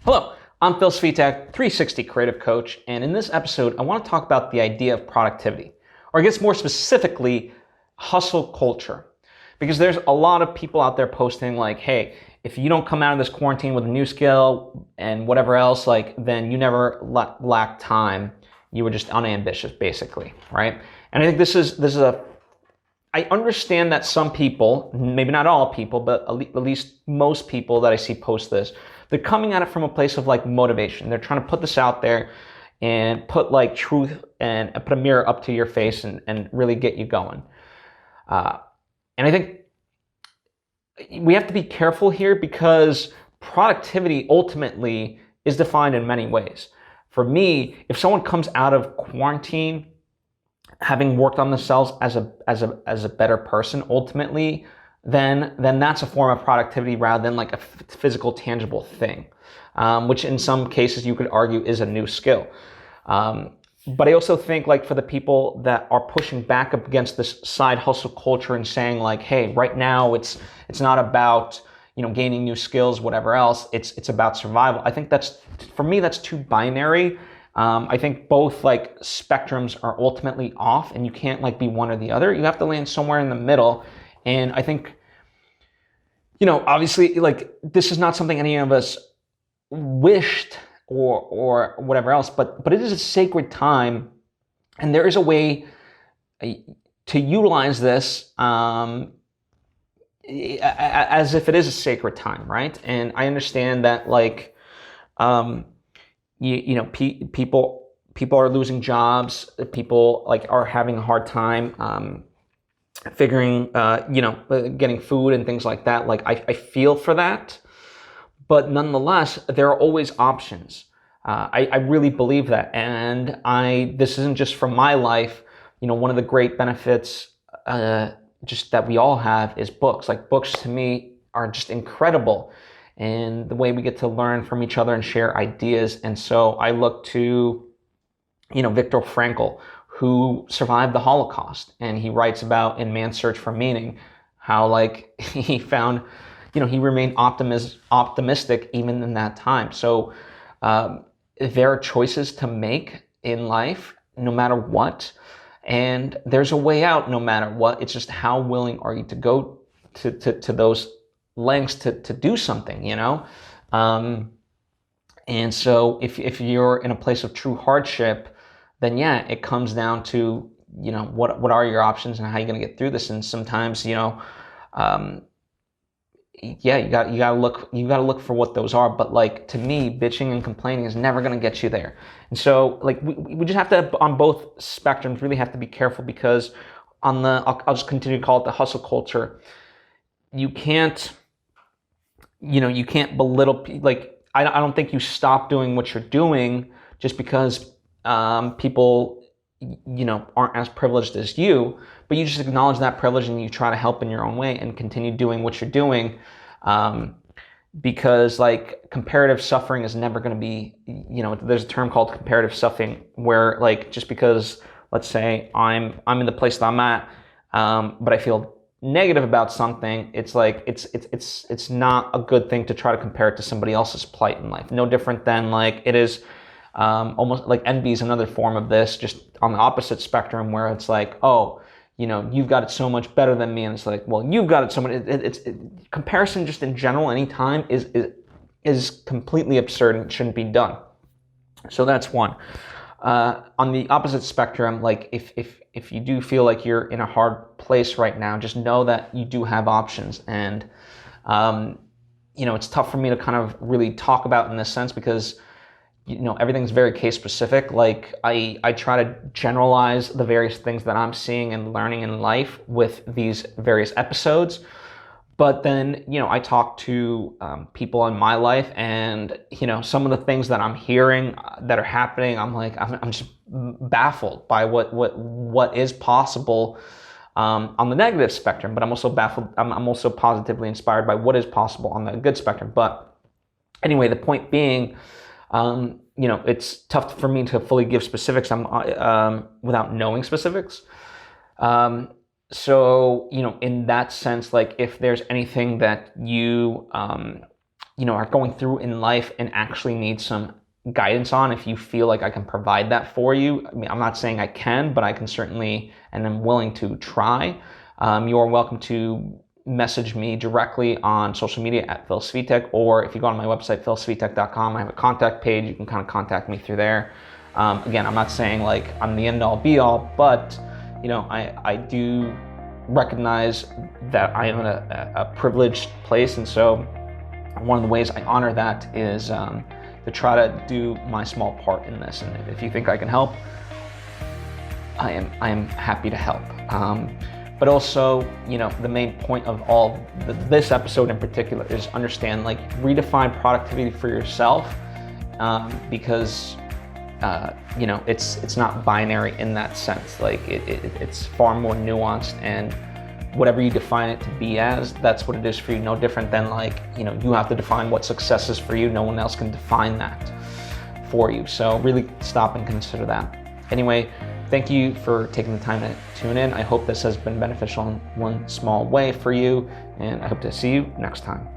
Hello, I'm Phil Svitek, 360 Creative Coach, and in this episode, I want to talk about the idea of productivity, or I guess more specifically, hustle culture. Because there's a lot of people out there posting like, hey, if you don't come out of this quarantine with a new skill and whatever else, then you never lack time. You were just unambitious, basically, right? And I think I understand that some people, maybe not all people, but at least most people that I see post this, they're coming at it from a place of motivation. They're trying to put this out there and put truth and put a mirror up to your face and really get you going. And I think we have to be careful here because productivity ultimately is defined in many ways. For me, if someone comes out of quarantine having worked on themselves as a better person ultimately, then that's a form of productivity rather than a physical tangible thing, which in some cases you could argue is a new skill. But I also think for the people that are pushing back up against this side hustle culture and saying hey, right now it's not about gaining new skills, whatever else, it's about survival. I think for me that's too binary. I think both spectrums are ultimately off, and you can't be one or the other. You have to land somewhere in the middle. And I think, obviously, this is not something any of us wished or whatever else, but it is a sacred time, and there is a way to utilize this as if it is a sacred time, right? And I understand that people are losing jobs, people are having a hard time figuring, getting food and things like that. I feel for that, but nonetheless, there are always options. I really believe that, and this isn't just from my life. One of the great benefits just that we all have is books. Books to me are just incredible, and the way we get to learn from each other and share ideas. And so I look to, Viktor Frankl, who survived the Holocaust, and he writes about in Man's Search for Meaning how he found, he remained optimistic even in that time. So there are choices to make in life no matter what, and there's a way out no matter what. It's just how willing are you to go to those lengths to do something, and so if you're in a place of true hardship, then yeah, it comes down to what are your options and how you're going to get through this. And sometimes you gotta look for what those are. But to me, bitching and complaining is never going to get you there. And so we just have to, on both spectrums, really have to be careful, because I'll just continue to call it the hustle culture. You can't belittle, I don't think you stop doing what you're doing just because people aren't as privileged as you, but you just acknowledge that privilege and you try to help in your own way and continue doing what you're doing, because comparative suffering is never going to be, there's a term called comparative suffering where just because, let's say I'm in the place that I'm at, but I feel negative about something, it's it's not a good thing to try to compare it to somebody else's plight in life. No different than it is almost envy is another form of this, just on the opposite spectrum, where it's oh, you've got it so much better than me, and it's well, you've got it so much. Comparison just in general anytime is completely absurd and shouldn't be done. So that's one. On the opposite spectrum, if you do feel you're in a hard place right now, just know that you do have options. And it's tough for me to kind of really talk about in this sense because everything's very case specific. I try to generalize the various things that I'm seeing and learning in life with these various episodes. But then, I talk to people in my life, and, some of the things that I'm hearing that are happening, I'm just baffled by what is possible on the negative spectrum. But I'm also baffled. I'm also positively inspired by what is possible on the good spectrum. But anyway, the point being, it's tough for me to fully give specifics without knowing specifics. So, in that sense, if there's anything that you are going through in life and actually need some guidance on, if you feel like I can provide that for you. I mean, I'm not saying I can, but I can certainly, and I'm willing to try. You are welcome to message me directly on social media at Phil Svitek, or if you go on my website, philsvitek.com, I have a contact page. You can kind of contact me through there. Again, I'm not saying like I'm the end all be all, but I do recognize that I am in a privileged place, and so one of the ways I honor that is to try to do my small part in this. And if you think I can help, I am happy to help. But also, the main point of this episode in particular is understand, like, redefine productivity for yourself, because it's not binary in that sense. Like it's far more nuanced, and whatever you define it to be as, that's what it is for you. No different than like, you have to define what success is for you. No one else can define that for you. So really stop and consider that. Anyway, thank you for taking the time to tune in. I hope this has been beneficial in one small way for you, and I hope to see you next time.